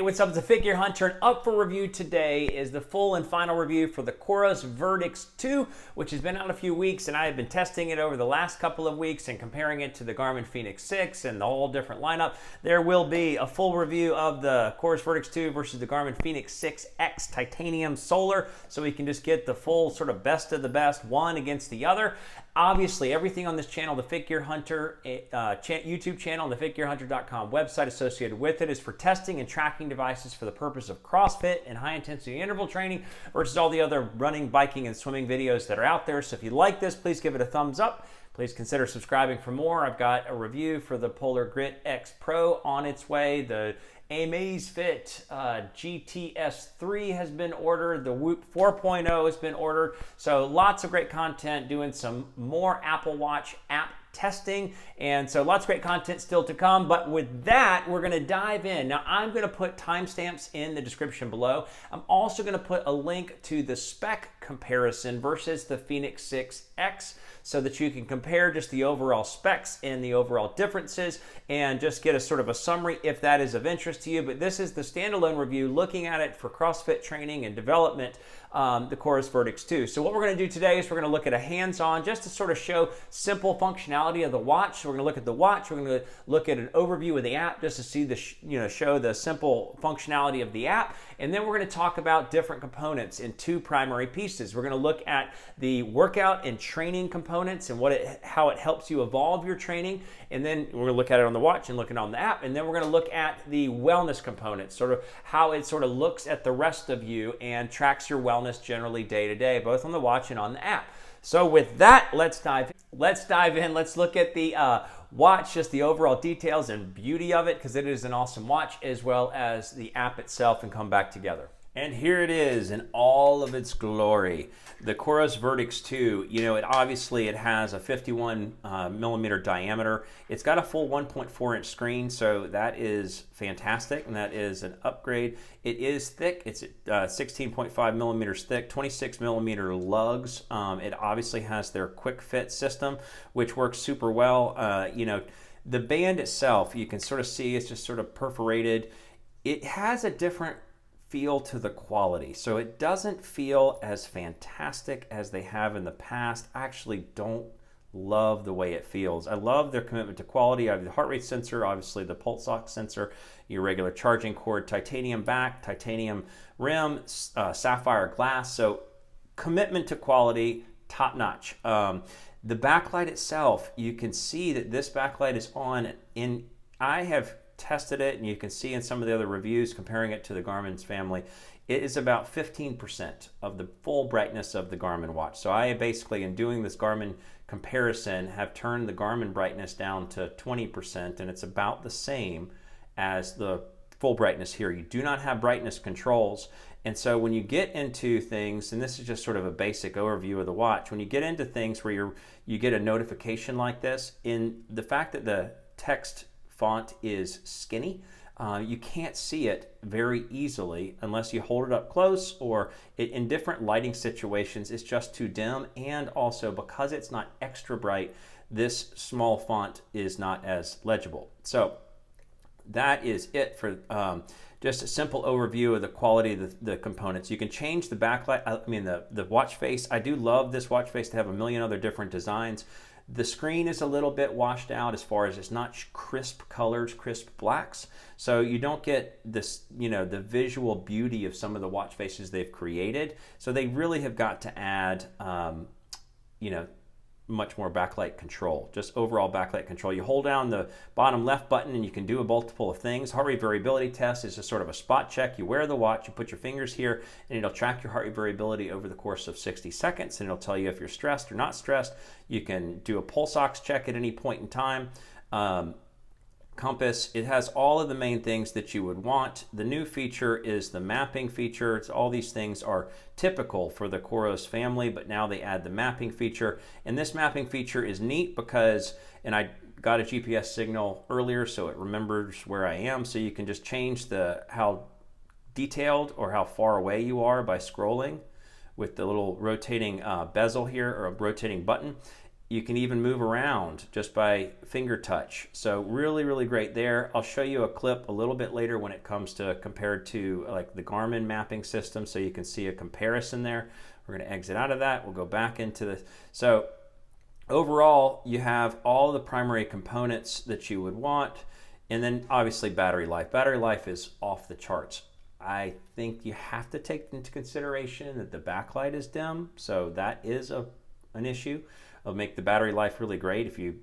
Hey, what's up? It's a Figure Hunter, and up for review today is the full and final review for the Coros Vertix 2, which has been out a few weeks, and I have been testing it over the last couple of weeks and comparing it to the Garmin Fenix 6 and the whole different lineup. There will be a full review of the Coros Vertix 2 versus the Garmin Fenix 6X Titanium Solar, so we can just get the full sort of best of the best, one against the other. Obviously, everything on this channel, the Figure Hunter YouTube channel and the FigureHunter.com website associated with it is for testing and tracking devices for the purpose of CrossFit and high-intensity interval training versus all the other running, biking, and swimming videos that are out there. So if you like this, please give it a thumbs up. Please consider subscribing for more. I've got a review for the Polar Grit X Pro on its way. The Amazfit GTS3 has been ordered. The Whoop 4.0 has been ordered. So lots of great content, doing some more Apple Watch app testing, and so lots of great content still to come. But with that, we're going to dive in. Now, I'm going to put timestamps in the description below. I'm also going to put a link to the spec comparison versus the Fenix 6X so that you can compare just the overall specs and the overall differences and just get a sort of a summary if that is of interest to you. But this is the standalone review looking at it for CrossFit training and development, the Coros Vertix 2. So what we're going to do today is we're going to look at a hands-on just to sort of show simple functionality of the watch. So we're going to look at the watch. We're going to look at an overview of the app just to see the show the simple functionality of the app, and then we're going to talk about different components in two primary pieces. We're going to look at the workout and training components and how it helps you evolve your training, and then we're going to look at it on the watch and looking on the app, and then we're going to look at the wellness components, sort of how it sort of looks at the rest of you and tracks your wellness generally day to day, both on the watch and on the app. So with that, let's dive in. Let's look at the watch, just the overall details and beauty of it, because it is an awesome watch, as well as the app itself, and come back together. And here it is in all of its glory, the Coros Vertix 2. It has a 51 millimeter diameter. It's got a full 1.4 inch screen, so that is fantastic, and that is an upgrade. It is thick. It's 16.5 millimeters thick, 26 millimeter lugs. It obviously has their quick fit system, which works super well. The band itself, you can sort of see it's just sort of perforated. It has a different feel to the quality, so it doesn't feel as fantastic as they have in the past. I actually don't love the way it feels. I love their commitment to quality. I have the heart rate sensor, obviously the pulse ox sensor, your regular charging cord, titanium back, titanium rim, sapphire glass, so commitment to quality, top notch. The backlight itself, you can see that this backlight is on. I have tested it, and you can see in some of the other reviews comparing it to the Garmin's family, it is about 15% of the full brightness of the Garmin watch. So I basically, in doing this Garmin comparison, have turned the Garmin brightness down to 20%, and it's about the same as the full brightness here. You do not have brightness controls, and so when you get into things, and this is just sort of a basic overview of the watch, when you get into things where you get a notification like this, in the fact that the text font is skinny, you can't see it very easily unless you hold it up close, or in different lighting situations it's just too dim, and also because it's not extra bright, this small font is not as legible. So that is it for just a simple overview of the quality of the components. You can change the backlight, the watch face. I do love this watch face to have a million other different designs. The screen is a little bit washed out as far as it's not crisp colors, crisp blacks. So you don't get this, the visual beauty of some of the watch faces they've created. So they really have got to add, much more backlight control, just overall backlight control. You hold down the bottom left button and you can do a multiple of things. Heart rate variability test is just sort of a spot check. You wear the watch, you put your fingers here, and it'll track your heart rate variability over the course of 60 seconds, and it'll tell you if you're stressed or not stressed. You can do a pulse ox check at any point in time. Compass, it has all of the main things that you would want. The new feature is the mapping feature. All these things are typical for the Coros family, but now they add the mapping feature. And this mapping feature is neat because, and I got a GPS signal earlier, so it remembers where I am, so you can just change how detailed or how far away you are by scrolling with the little rotating bezel here, or a rotating button. You can even move around just by finger touch. So really, really great there. I'll show you a clip a little bit later when it comes to compared to like the Garmin mapping system, so you can see a comparison there. We're going to exit out of that. We'll go back into the, so overall, you have all the primary components that you would want. And then obviously battery life. Battery life is off the charts. I think you have to take into consideration that the backlight is dim. So that is an issue. It'll make the battery life really great if you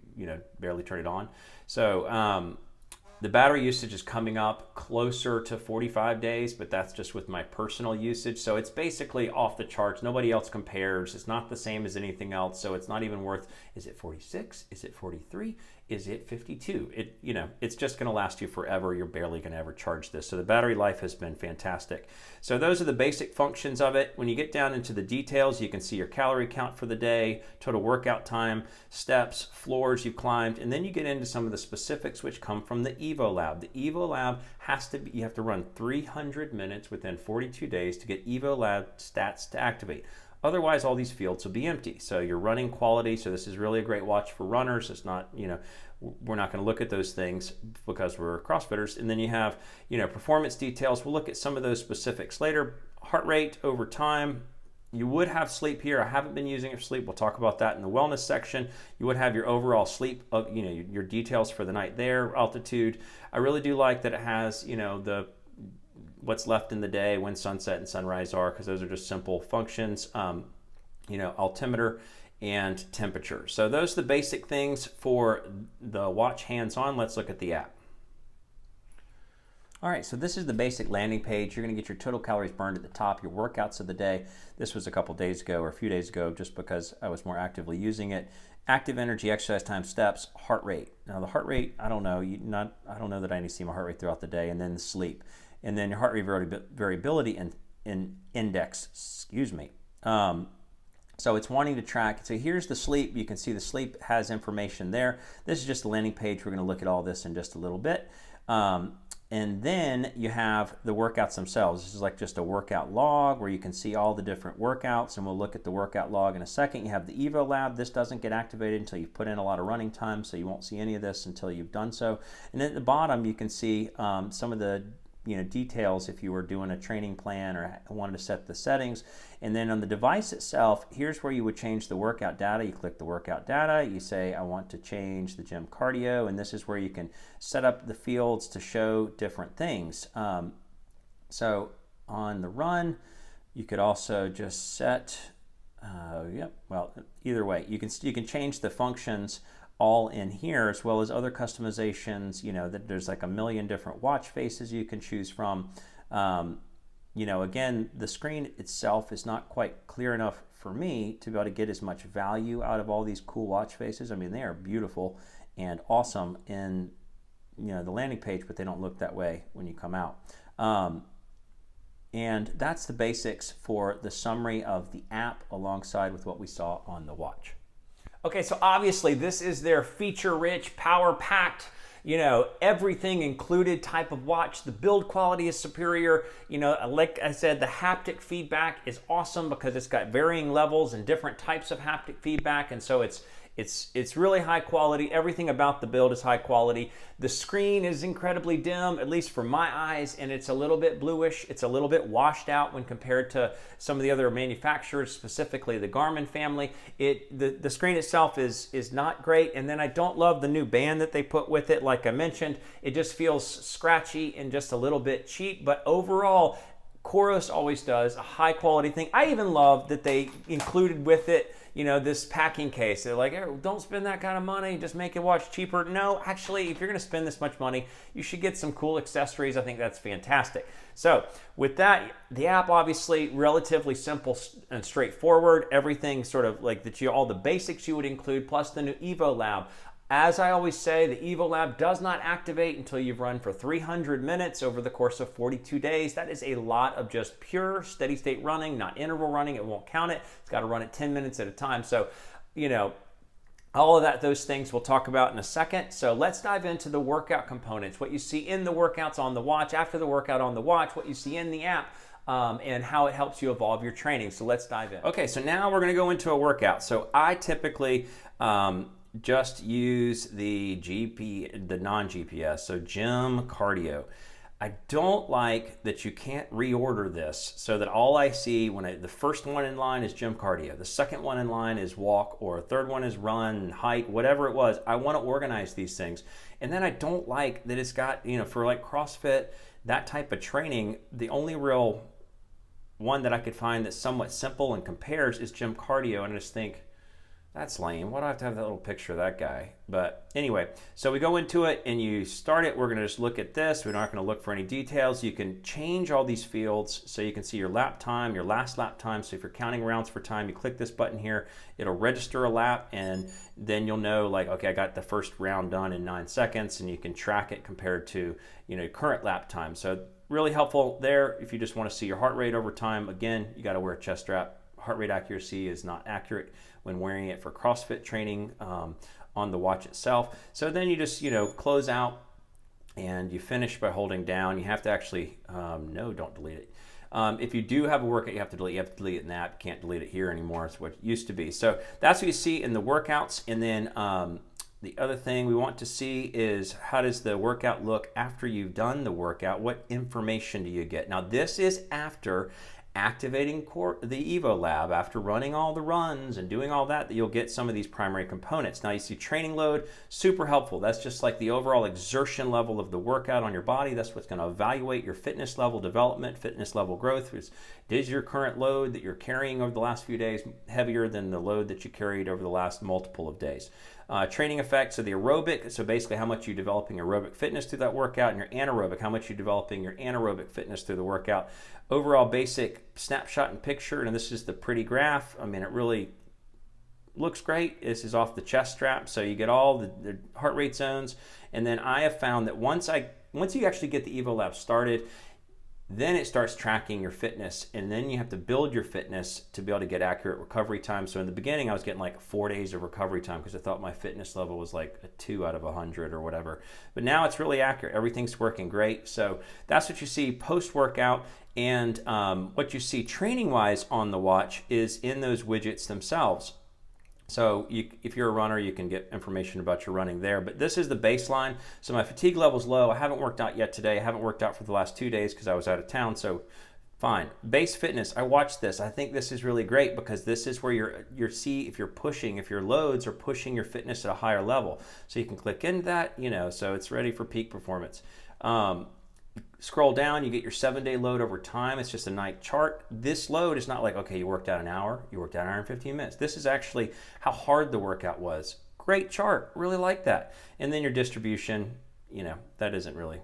barely turn it on. So the battery usage is coming up closer to 45 days, but that's just with my personal usage. So it's basically off the charts. Nobody else compares. It's not the same as anything else. So it's not even worth, is it 46? Is it 43? Is it 52? It's just going to last you forever. You're barely going to ever charge this. So the battery life has been fantastic. So those are the basic functions of it. When you get down into the details, you can see your calorie count for the day, total workout time, steps, floors you've climbed, and then you get into some of the specifics which come from the EvoLab. The EvoLab you have to run 300 minutes within 42 days to get EvoLab stats to activate. Otherwise, all these fields will be empty. So your running quality, so this is really a great watch for runners. It's not, we're not going to look at those things because we're CrossFitters. And then you have, performance details. We'll look at some of those specifics later. Heart rate over time. You would have sleep here. I haven't been using it for sleep. We'll talk about that in the wellness section. You would have your overall sleep, your details for the night there, altitude. I really do like that it has, what's left in the day, when sunset and sunrise are, because those are just simple functions, altimeter and temperature. So those are the basic things for the watch hands-on. Let's look at the app. All right, so this is the basic landing page. You're going to get your total calories burned at the top, your workouts of the day. This was a couple days ago or a few days ago just because I was more actively using it. Active energy, exercise time, steps, heart rate. Now the heart rate, I don't know. I don't know that I need to see my heart rate throughout the day, and then the sleep. And then your heart rate variability and index, so it's wanting to track. So here's the sleep. You can see the sleep has information there. This is just a landing page. We're going to look at all this in just a little bit. And then you have the workouts themselves. This is like just a workout log where you can see all the different workouts, and we'll look at the workout log in a second. You have the EvoLab. This doesn't get activated until you've put in a lot of running time, so you won't see any of this until you've done so. And then at the bottom, you can see some of the details if you were doing a training plan or wanted to set the settings. And then on the device itself, here's where you would change the workout data. You click the workout data, you say I want to change the gym cardio, and this is where you can set up the fields to show different things. So on the run, you could also just set, either way, you can change the functions all in here, as well as other customizations. That there's like a million different watch faces you can choose from. Again, the screen itself is not quite clear enough for me to be able to get as much value out of all these cool watch faces. I mean, they are beautiful and awesome in the landing page, but they don't look that way when you come out. And that's the basics for the summary of the app alongside with what we saw on the watch. Okay, so obviously this is their feature-rich, power-packed, everything included type of watch. The build quality is superior. Like I said, the haptic feedback is awesome because it's got varying levels and different types of haptic feedback, and so it's really high quality. Everything about the build is high quality. The screen is incredibly dim, at least for my eyes, and it's a little bit bluish. It's a little bit washed out when compared to some of the other manufacturers, specifically the Garmin family. The screen itself is not great, and then I don't love the new band that they put with it. Like I mentioned, it just feels scratchy and just a little bit cheap, but overall, Coros always does a high quality thing. I even love that they included with it this packing case. They're like, hey, don't spend that kind of money, just make your watch cheaper. No, actually, if you're going to spend this much money, you should get some cool accessories. I think that's fantastic. So with that, the app obviously relatively simple and straightforward. Everything sort of like all the basics you would include, plus the new EvoLab. As I always say, the EvoLab does not activate until you've run for 300 minutes over the course of 42 days. That is a lot of just pure steady state running, not interval running. It won't count it. It's got to run it 10 minutes at a time. So, All of that, those things we'll talk about in a second. So let's dive into the workout components, what you see in the workouts on the watch, after the workout on the watch, what you see in the app, and how it helps you evolve your training. So let's dive in. Okay, so now we're going to go into a workout. So I typically just use the non-GPS, so gym cardio. I don't like that you can't reorder this, so that all I see when the first one in line is gym cardio, the second one in line is walk, or a third one is run, hike, whatever it was. I want to organize these things. And then I don't like that it's got, for like CrossFit, that type of training, the only real one that I could find that's somewhat simple and compares is gym cardio. And I just think, that's lame. Why do I have to have that little picture of that guy? But anyway, so we go into it and you start it. We're going to just look at this. We're not going to look for any details. You can change all these fields so you can see your lap time, your last lap time. So if you're counting rounds for time, you click this button here. It'll register a lap, and then you'll know, like, okay, I got the first round done in 9 seconds, and you can track it compared to, current lap time. So really helpful there if you just want to see your heart rate over time. Again, you got to wear a chest strap. Heart rate accuracy is not accurate when wearing it for CrossFit training on the watch itself. So then you just, close out and you finish by holding down. You have to actually, no, don't delete it. If you do have a workout you have to delete it in the app. You can't delete it here anymore. It's what it used to be. So that's what you see in the workouts. And then the other thing we want to see is, how does the workout look after you've done the workout? What information do you get? Now, this is after activating the EvoLab, after running all the runs and doing all that you'll get some of these primary components. Now you see training load, super helpful. That's just like the overall exertion level of the workout on your body. That's what's going to evaluate your fitness level development, fitness level growth. Is your current load that you're carrying over the last few days heavier than the load that you carried over the last multiple of days? Training effects, so the aerobic, so basically how much you're developing aerobic fitness through that workout, and your anaerobic, how much you're developing your anaerobic fitness through the workout. Overall basic snapshot and picture, and this is the pretty graph. I mean, it really looks great. This is off the chest strap, so you get all the heart rate zones. And then I have found that once you actually get the EvoLab started, then it starts tracking your fitness, and then you have to build your fitness to be able to get accurate recovery time. So in the beginning, I was getting like 4 days of recovery time because I thought my fitness level was like a 2 out of 100 or whatever. But now it's really accurate. Everything's working great. So that's what you see post-workout. And what you see training-wise on the watch is in those widgets themselves. So if you're a runner, you can get information about your running there. But this is the baseline. So my fatigue level's low. I haven't worked out yet today. I haven't worked out for the last 2 days because I was out of town. So fine. Base fitness. I watched this. I think this is really great because this is where you're see if your loads are pushing your fitness at a higher level. So you can click into that, so it's ready for peak performance. Scroll down, you get your 7-day load over time. It's just a night chart. This load is not like, okay, you worked out an hour, you worked out an hour and 15 minutes. This is actually how hard the workout was. Great chart, really like that. And then your distribution, that doesn't really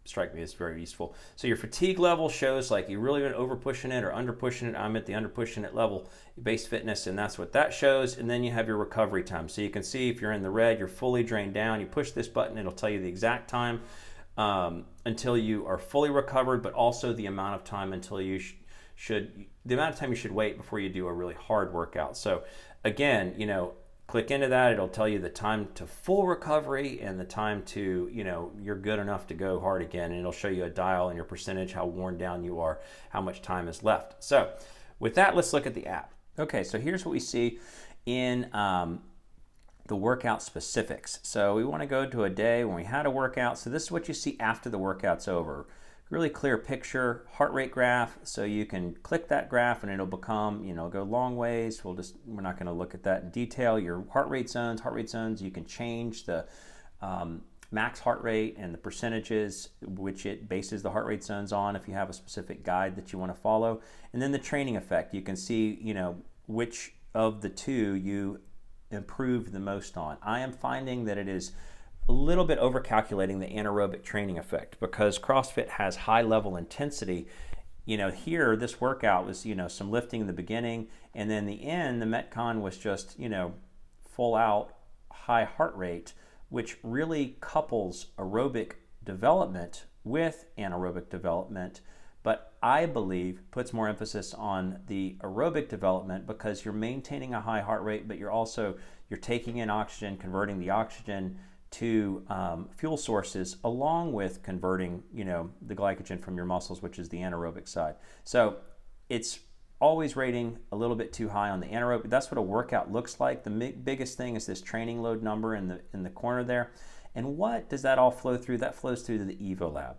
strike me as very useful. So your fatigue level shows like you really been over pushing it or under pushing it. I'm at the under pushing it level, base fitness, and that's what that shows. And then you have your recovery time. So you can see if you're in the red, you're fully drained down. You push this button, it'll tell you the exact time until you are fully recovered, but also the amount of time until you the amount of time you should wait before you do a really hard workout. So again, click into that. It'll tell you the time to full recovery and the time to, you're good enough to go hard again. And it'll show you a dial and your percentage, how worn down you are, how much time is left. So with that, let's look at the app. Okay, so here's what we see in the workout specifics. So we want to go to a day when we had a workout. So this is what you see after the workout's over. Really clear picture, heart rate graph. So you can click that graph and it'll become, go long ways. We're not going to look at that in detail. Your heart rate zones, you can change the max heart rate and the percentages which it bases the heart rate zones on if you have a specific guide that you want to follow. And then the training effect. You can see, which of the two you improve the most on. I am finding that it is a little bit overcalculating the anaerobic training effect because CrossFit has high level intensity. Here this workout was, some lifting in the beginning, and then the end, the Metcon was just, full out high heart rate, which really couples aerobic development with anaerobic development. But I believe puts more emphasis on the aerobic development because you're maintaining a high heart rate, but you're you're taking in oxygen, converting the oxygen to fuel sources, along with converting, the glycogen from your muscles, which is the anaerobic side. So it's always rating a little bit too high on the anaerobic. That's what a workout looks like. The biggest thing is this training load number in the corner there. And what does that all flow through? That flows through to the EvoLab.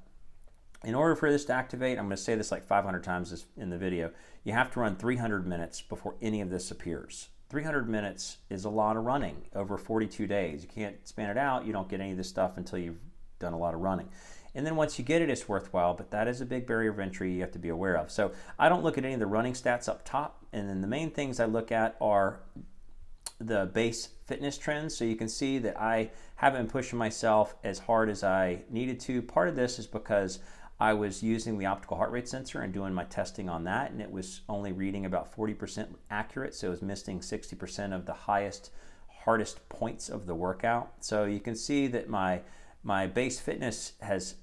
In order for this to activate, I'm going to say this like 500 times in the video, you have to run 300 minutes before any of this appears. 300 minutes is a lot of running over 42 days. You can't span it out. You don't get any of this stuff until you've done a lot of running. And then once you get it, it's worthwhile, but that is a big barrier of entry you have to be aware of. So I don't look at any of the running stats up top, and then the main things I look at are the base fitness trends. So you can see that I haven't been pushing myself as hard as I needed to. Part of this is because I was using the optical heart rate sensor and doing my testing on that, and it was only reading about 40% accurate, so it was missing 60% of the hardest points of the workout. So you can see that my base fitness has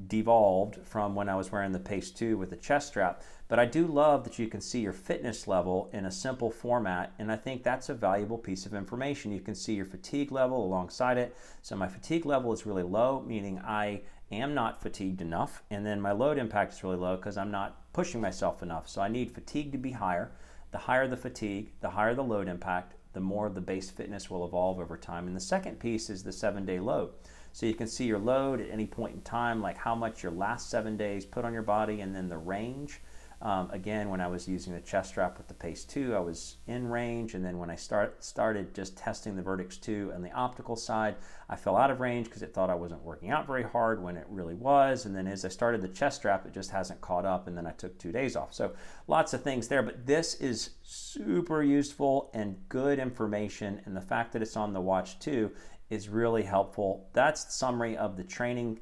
devolved from when I was wearing the Pace 2 with the chest strap, but I do love that you can see your fitness level in a simple format, and I think that's a valuable piece of information. You can see your fatigue level alongside it. So my fatigue level is really low, meaning I am not fatigued enough, and then my load impact is really low because I'm not pushing myself enough. So I need fatigue to be higher. The higher the fatigue, the higher the load impact, the more the base fitness will evolve over time. And the second piece is the 7-day load. So you can see your load at any point in time, like how much your last 7 days put on your body, and then the range. Again, when I was using the chest strap with the Pace 2, I was in range, and then when I started just testing the Vertix 2 on the optical side, I fell out of range because it thought I wasn't working out very hard when it really was, and then as I started the chest strap, it just hasn't caught up, and then I took 2 days off. So lots of things there, but this is super useful and good information, and the fact that it's on the watch too is really helpful. That's the summary of the training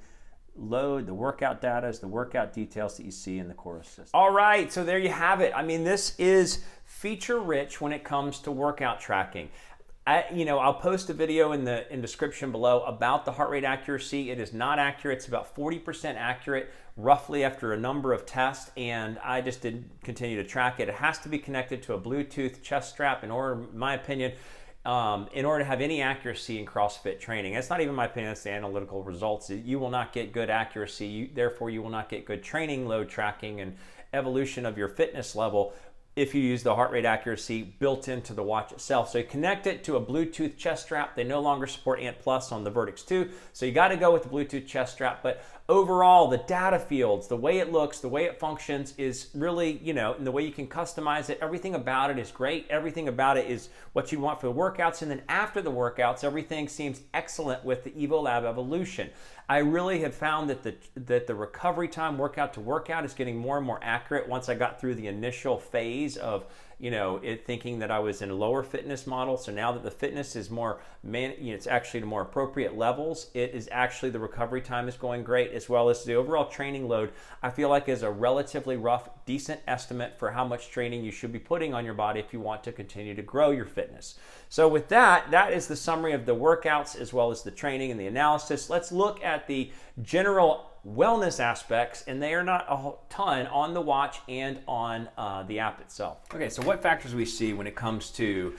load, the workout data, the workout details that you see in the Coros system. All right, so there you have it. I mean, this is feature rich when it comes to workout tracking. I'll post a video in the description below about the heart rate accuracy. It is not accurate. It's about 40% accurate roughly after a number of tests, and I just didn't continue to track it. It has to be connected to a Bluetooth chest strap in order, in my opinion, in order to have any accuracy in CrossFit training. That's not even my opinion, that's the analytical results. You will not get good accuracy, therefore you will not get good training load tracking and evolution of your fitness level if you use the heart rate accuracy built into the watch itself. So you connect it to a Bluetooth chest strap. They no longer support Ant Plus on the Vertix 2, so you got to go with the Bluetooth chest strap. But overall, the data fields, the way it looks, the way it functions is really, and the way you can customize it, everything about it is great. Everything about it is what you want for the workouts. And then after the workouts, everything seems excellent with the EvoLab evolution. I really have found that the recovery time workout to workout is getting more and more accurate once I got through the initial phase of thinking that I was in a lower fitness model. So now that the fitness is more, it's actually to more appropriate levels, it is actually the recovery time is going great, as well as the overall training load, I feel like is a relatively rough, decent estimate for how much training you should be putting on your body if you want to continue to grow your fitness. So with that is the summary of the workouts as well as the training and the analysis. Let's look at the general wellness aspects, and they are not a ton on the watch and on the app itself. Okay, so what factors we see when it comes to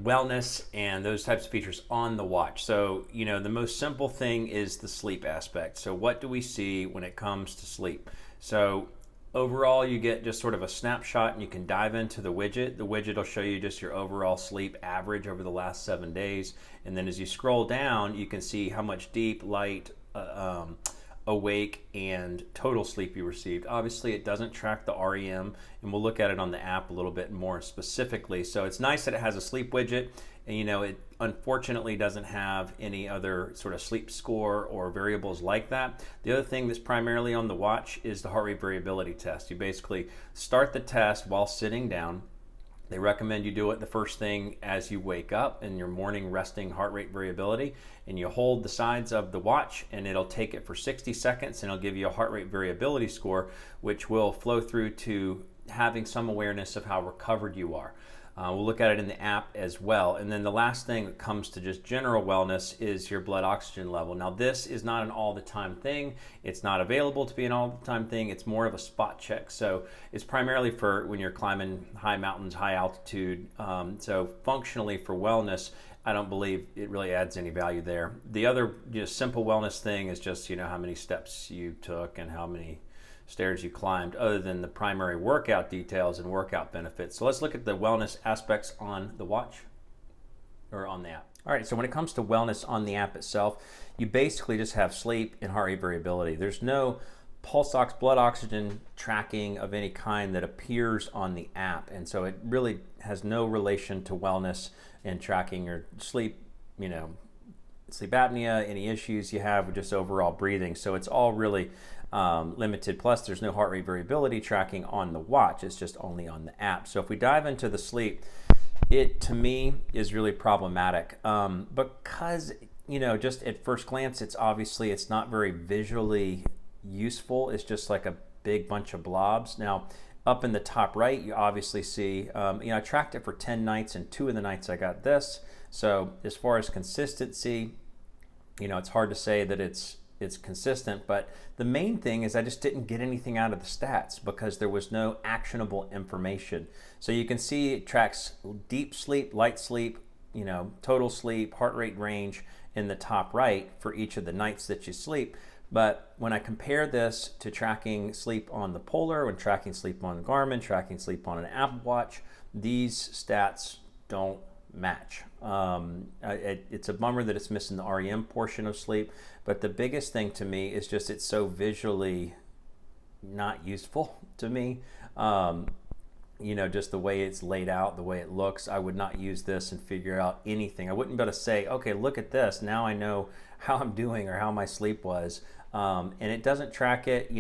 wellness and those types of features on the watch? So, the most simple thing is the sleep aspect. So what do we see when it comes to sleep? So overall, you get just sort of a snapshot, and you can dive into the widget. The widget will show you just your overall sleep average over the last 7 days. And then as you scroll down, you can see how much deep, light, awake, and total sleep you received. Obviously, it doesn't track the REM, and we'll look at it on the app a little bit more specifically. So it's nice that it has a sleep widget, and it unfortunately doesn't have any other sort of sleep score or variables like that. The other thing that's primarily on the watch is the heart rate variability test. You basically start the test while sitting down. They recommend you do it the first thing as you wake up in your morning resting heart rate variability, and you hold the sides of the watch, and it'll take it for 60 seconds, and it'll give you a heart rate variability score, which will flow through to having some awareness of how recovered you are. We'll look at it in the app as well. And then the last thing that comes to just general wellness is your blood oxygen level. Now, this is not an all-the-time thing. It's not available to be an all-the-time thing. It's more of a spot check. So it's primarily for when you're climbing high mountains, high altitude. So functionally for wellness, I don't believe it really adds any value there. The other simple wellness thing is just how many steps you took and how many stairs you climbed, other than the primary workout details and workout benefits. So let's look at the wellness aspects on the watch or on the app. All right, so when it comes to wellness on the app itself, you basically just have sleep and heart rate variability. There's no pulse ox, blood oxygen tracking of any kind that appears on the app. And so it really has no relation to wellness and tracking your sleep, sleep apnea, any issues you have with just overall breathing. So it's all really limited. Plus, there's no heart rate variability tracking on the watch. It's just only on the app. So if we dive into the sleep, it to me is really problematic because just at first glance, it's not very visually useful. It's just like a big bunch of blobs. Now, up in the top right, you obviously see, I tracked it for 10 nights, and 2 of the nights I got this. So as far as consistency, it's hard to say that it's consistent, but the main thing is I just didn't get anything out of the stats because there was no actionable information. So you can see it tracks deep sleep, light sleep, total sleep, heart rate range in the top right for each of the nights that you sleep. But when I compare this to tracking sleep on the Polar, when tracking sleep on Garmin, tracking sleep on an Apple Watch, these stats don't match. It's a bummer that it's missing the REM portion of sleep, but the biggest thing to me is just it's so visually not useful to me. Just the way it's laid out, the way it looks, I would not use this and figure out anything. I wouldn't be able to say, okay, look at this. Now I know how I'm doing or how my sleep was. And it doesn't track it,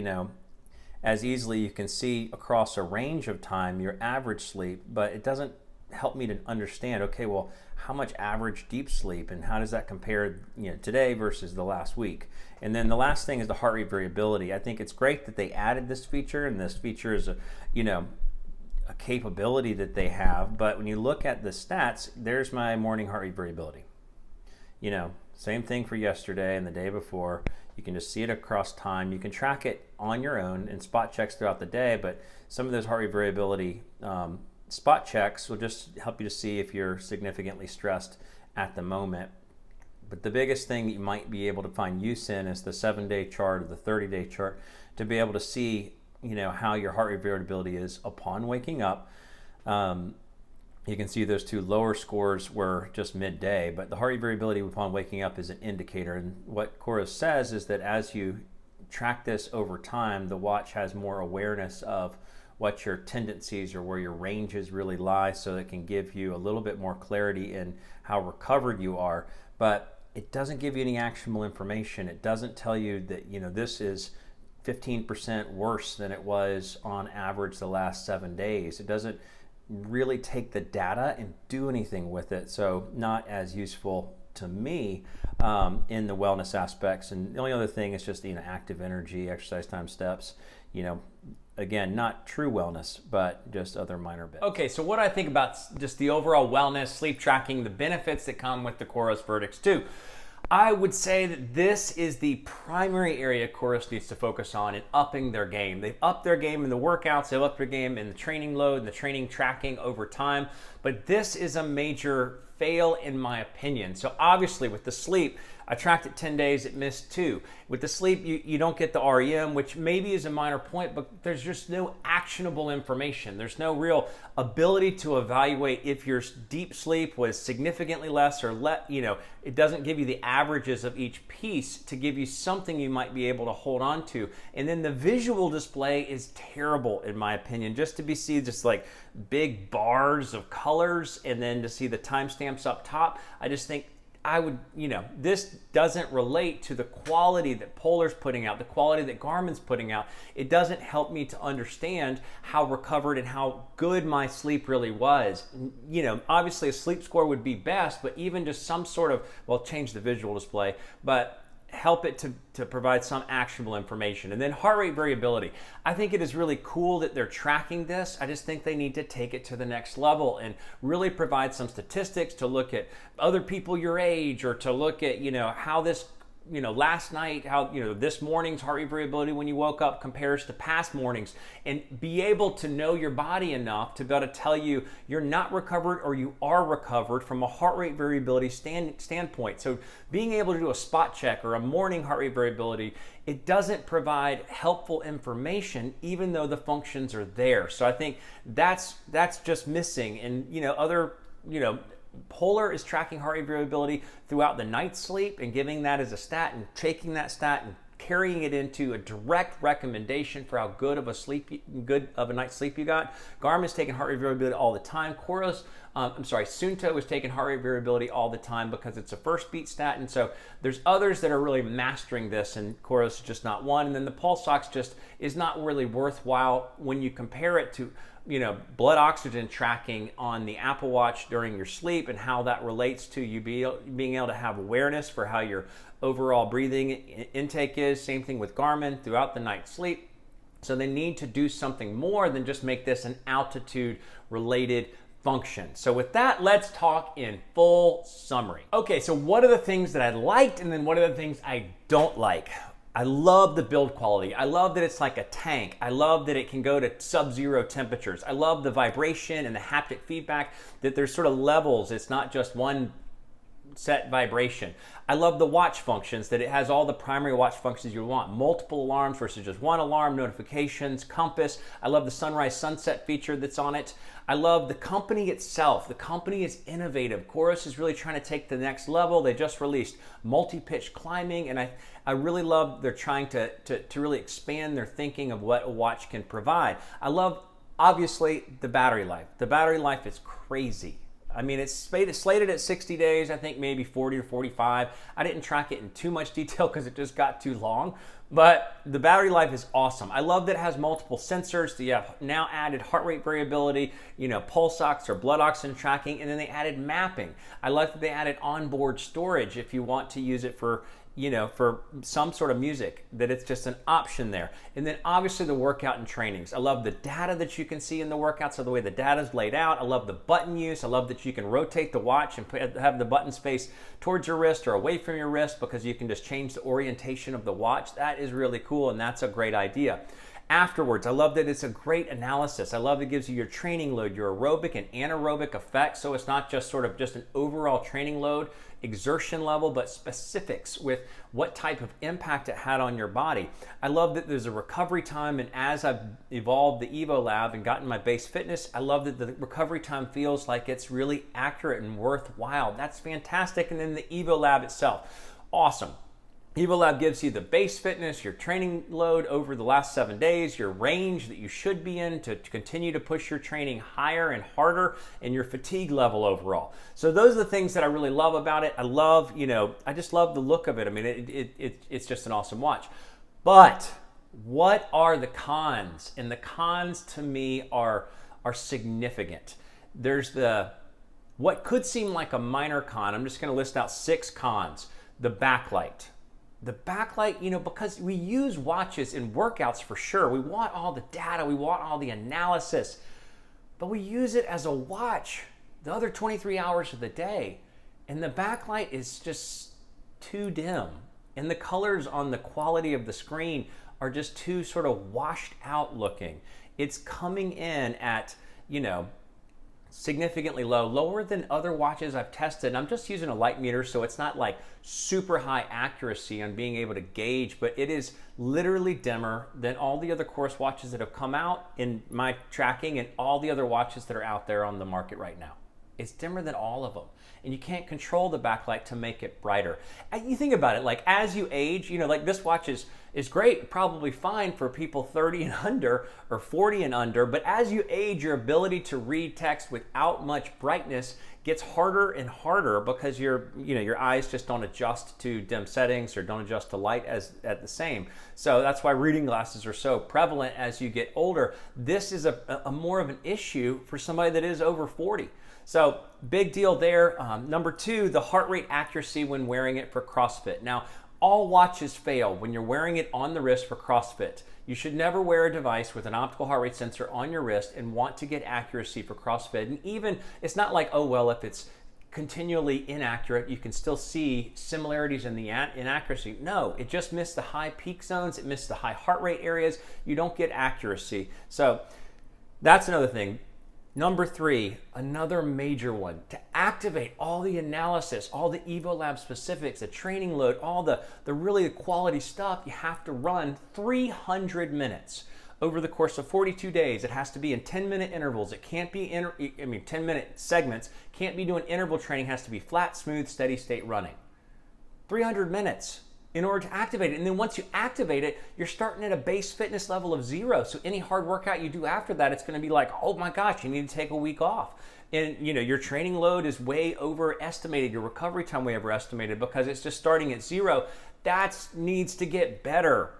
as easily. You can see across a range of time your average sleep, but it doesn't help me to understand, okay, well, how much average deep sleep and how does that compare today versus the last week? And then the last thing is the heart rate variability. I think it's great that they added this feature, and this feature is a capability that they have. But when you look at the stats, there's my morning heart rate variability. Same thing for yesterday and the day before. You can just see it across time. You can track it on your own and spot checks throughout the day, but some of those heart rate variability spot checks will just help you to see if you're significantly stressed at the moment. But the biggest thing you might be able to find use in is the 7-day chart or the 30-day chart to be able to see how your heart rate variability is upon waking up. You can see those two lower scores were just midday, but the heart rate variability upon waking up is an indicator. And what Coros says is that as you track this over time, the watch has more awareness of what your tendencies or where your ranges really lie, so it can give you a little bit more clarity in how recovered you are. But it doesn't give you any actionable information. It doesn't tell you that this is 15% worse than it was on average the last 7 days. It doesn't really take the data and do anything with it, so not as useful to me in the wellness aspects. And the only other thing is just active energy, exercise time, steps. Again, not true wellness, but just other minor bits. Okay, so what I think about just the overall wellness, sleep tracking, the benefits that come with the Coros Vertix 2. I would say that this is the primary area Coros needs to focus on in upping their game. They've upped their game in the workouts, they've upped their game in the training load and the training tracking over time, but this is a major fail in my opinion. So obviously with the sleep, I tracked it 10 days, it missed 2. With the sleep, you don't get the REM, which maybe is a minor point, but there's just no actionable information. There's no real ability to evaluate if your deep sleep was significantly less or it doesn't give you the averages of each piece to give you something you might be able to hold on to. And then the visual display is terrible in my opinion, just to see just like big bars of colors and then to see the timestamps up top. I just think this doesn't relate to the quality that Polar's putting out, the quality that Garmin's putting out. It doesn't help me to understand how recovered and how good my sleep really was. Obviously a sleep score would be best, but even just some sort of, change the visual display, but help it to provide some actionable information. And then heart rate variability. I think it is really cool that they're tracking this. I just think they need to take it to the next level and really provide some statistics to look at other people your age, or to look at, how this, last night, how, this morning's heart rate variability when you woke up compares to past mornings, and be able to know your body enough to be able to tell you you're not recovered or you are recovered from a heart rate variability standpoint. So being able to do a spot check or a morning heart rate variability, it doesn't provide helpful information even though the functions are there. So I think that's just missing. And, Polar is tracking heart rate variability throughout the night's sleep and giving that as a stat, and taking that stat and carrying it into a direct recommendation for how good of a night's sleep you got. Garmin's taking heart rate variability all the time. Suunto is taking heart rate variability all the time because it's a first beat stat. And so there's others that are really mastering this, and Coros is just not one. And then the pulse ox just is not really worthwhile when you compare it to blood oxygen tracking on the Apple Watch during your sleep, and how that relates to you being able to have awareness for how your overall breathing intake is. Same thing with Garmin throughout the night sleep. So they need to do something more than just make this an altitude related function. So with that, let's talk in full summary. Okay, so what are the things that I liked, and then what are the things I don't like? I love the build quality. I love that it's like a tank. I love that it can go to sub-zero temperatures. I love the vibration and the haptic feedback, that there's sort of levels. It's not just one set vibration. I love the watch functions, that it has all the primary watch functions you want. Multiple alarms versus just one alarm, notifications, compass. I love the sunrise sunset feature that's on it. I love the company itself. The company is innovative. Coros is really trying to take the next level. They just released multi-pitch climbing, and I really love they're trying to really expand their thinking of what a watch can provide. I love, obviously, the battery life. The battery life is crazy. I mean, it's slated at 60 days, I think maybe 40 or 45. I didn't track it in too much detail because it just got too long, but the battery life is awesome. I love that it has multiple sensors. You have now added heart rate variability, pulse ox or blood oxygen tracking, and then they added mapping. I like that they added onboard storage if you want to use it for some sort of music, that it's just an option there. And then obviously the workout and trainings. I love the data that you can see in the workouts, so the way the data is laid out. I love the button use. I love that you can rotate the watch and have the buttons face towards your wrist or away from your wrist, because you can just change the orientation of the watch. That is really cool, and that's a great idea. Afterwards, I love that it's a great analysis. I love that it gives you your training load, your aerobic and anaerobic effects. So it's not just sort of just an overall training load, exertion level, but specifics with what type of impact it had on your body. I love that there's a recovery time, and as I've evolved the EvoLab and gotten my base fitness, I love that the recovery time feels like it's really accurate and worthwhile. That's fantastic. And then the EvoLab itself, awesome. EvoLab gives you the base fitness, your training load over the last 7 days, your range that you should be in to continue to push your training higher and harder, and your fatigue level overall. So those are the things that I really love about it. I love, I just love the look of it. I mean, it's just an awesome watch. But what are the cons? And the cons to me are significant. There's what could seem like a minor con. I'm just going to list out 6 cons. The backlight. The backlight, because we use watches in workouts for sure. We want all the data, we want all the analysis, but we use it as a watch the other 23 hours of the day. And the backlight is just too dim. And the colors on the quality of the screen are just too sort of washed out looking. It's coming in at, significantly lower than other watches I've tested. And I'm just using a light meter, so it's not like super high accuracy on being able to gauge, but it is literally dimmer than all the other Coros watches that have come out in my tracking, and all the other watches that are out there on the market right now. It's dimmer than all of them. And you can't control the backlight to make it brighter. And you think about it, like as you age, like this watch is great, probably fine for people 30 and under or 40 and under, but as you age, your ability to read text without much brightness gets harder and harder, because your eyes just don't adjust to dim settings or don't adjust to light at the same. So that's why reading glasses are so prevalent as you get older. This is a more of an issue for somebody that is over 40. So big deal there. Number 2, the heart rate accuracy when wearing it for CrossFit. Now, All watches fail when you're wearing it on the wrist for CrossFit. You should never wear a device with an optical heart rate sensor on your wrist and want to get accuracy for CrossFit. And even, it's not like, oh, well, if it's continually inaccurate, you can still see similarities in the inaccuracy. No, it just missed the high peak zones. It missed the high heart rate areas. You don't get accuracy. So that's another thing. Number 3, another major one, to activate all the analysis, all the EvoLab specifics, the training load, all the really quality stuff, you have to run 300 minutes over the course of 42 days. It has to be in 10-minute intervals. It can't be 10-minute segments. Can't be doing interval training. It has to be flat, smooth, steady state running. 300 minutes in order to activate it. And then once you activate it, you're starting at a base fitness level of 0. So any hard workout you do after that, it's going to be like, oh my gosh, you need to take a week off. And your training load is way overestimated, your recovery time way overestimated because it's just starting at 0. That needs to get better.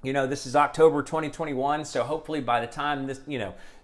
This is October 2021, so hopefully by the time this,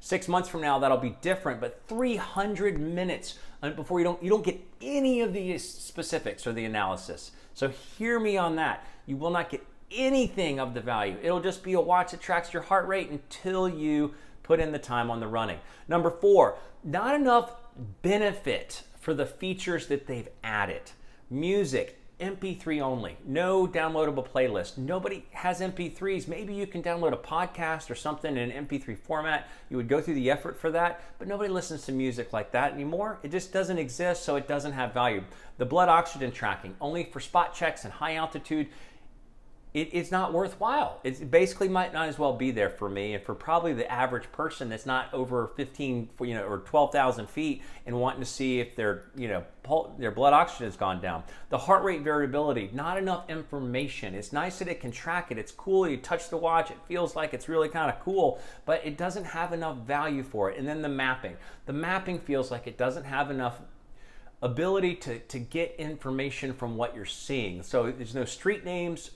6 months from now, that'll be different. But 300 minutes before you don't get any of the specifics or the analysis. So hear me on that. You will not get anything of the value. It'll just be a watch that tracks your heart rate until you put in the time on the running. Number 4, not enough benefit for the features that they've added. Music, MP3 only, no downloadable playlist. Nobody has MP3s. Maybe you can download a podcast or something in an MP3 format. You would go through the effort for that, but nobody listens to music like that anymore. It just doesn't exist, so it doesn't have value. The blood oxygen tracking, only for spot checks and high altitude. It's not worthwhile. It basically might not as well be there for me and for probably the average person that's not over 15, or 12,000 feet and wanting to see if their blood oxygen has gone down. The heart rate variability, not enough information. It's nice that it can track it. It's cool. You touch the watch. It feels like it's really kind of cool, but it doesn't have enough value for it. And then the mapping. The mapping feels like it doesn't have enough ability to get information from what you're seeing. So there's no street names.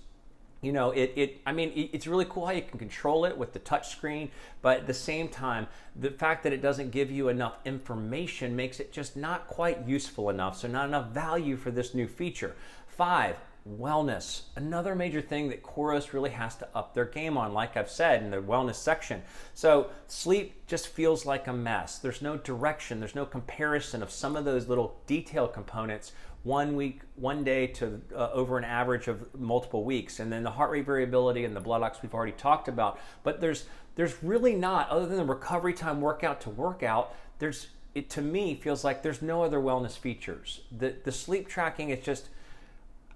It's really cool how you can control it with the touch screen, but at the same time, the fact that it doesn't give you enough information makes it just not quite useful enough, so not enough value for this new feature. 5, wellness. Another major thing that Coros really has to up their game on, like I've said in the wellness section. So sleep just feels like a mess. There's no direction. There's no comparison of some of those little detail components 1 week, 1 day to over an average of multiple weeks. And then the heart rate variability and the blood ox we've already talked about. But there's really not, other than the recovery time workout to workout, it to me feels like there's no other wellness features. The sleep tracking is just,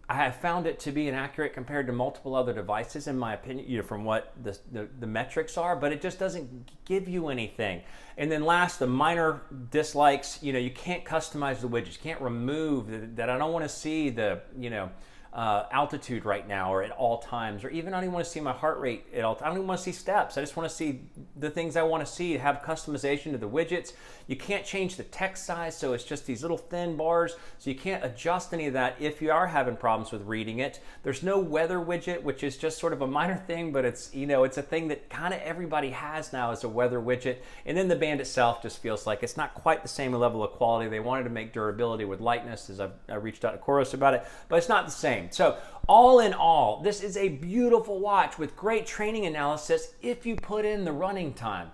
I have found it to be inaccurate compared to multiple other devices, in my opinion, from what the metrics are, but it just doesn't give you anything. And then last, the minor dislikes, you can't customize the widgets. You can't remove that. I don't want to see the, altitude right now or at all times, or even I don't even want to see my heart rate at all times. I don't even want to see steps. I just want to see the things I want to see, have customization to the widgets. You can't change the text size, so it's just these little thin bars, so you can't adjust any of that if you are having problems with reading it. There's no weather widget, which is just sort of a minor thing, but it's it's a thing that kind of everybody has now as a weather widget. And then the band itself just feels like it's not quite the same level of quality. They wanted to make durability with lightness, as I reached out to Coros about it, but it's not the same. So all in all, this is a beautiful watch with great training analysis if you put in the running time.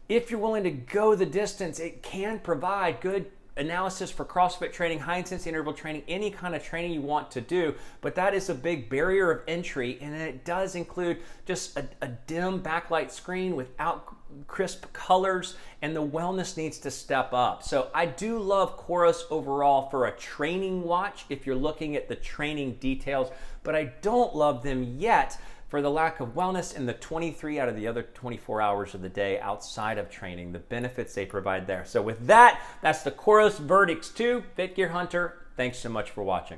If you're willing to go the distance, it can provide good analysis for CrossFit training, high intensity interval training, any kind of training you want to do, but that is a big barrier of entry, and it does include just a dim backlight screen without crisp colors, and the wellness needs to step up. So I do love Coros overall for a training watch if you're looking at the training details, but I don't love them yet for the lack of wellness in the 23 out of the other 24 hours of the day outside of training, the benefits they provide there. So with that, that's the Coros Vertix 2 Fit Gear Hunter. Thanks so much for watching.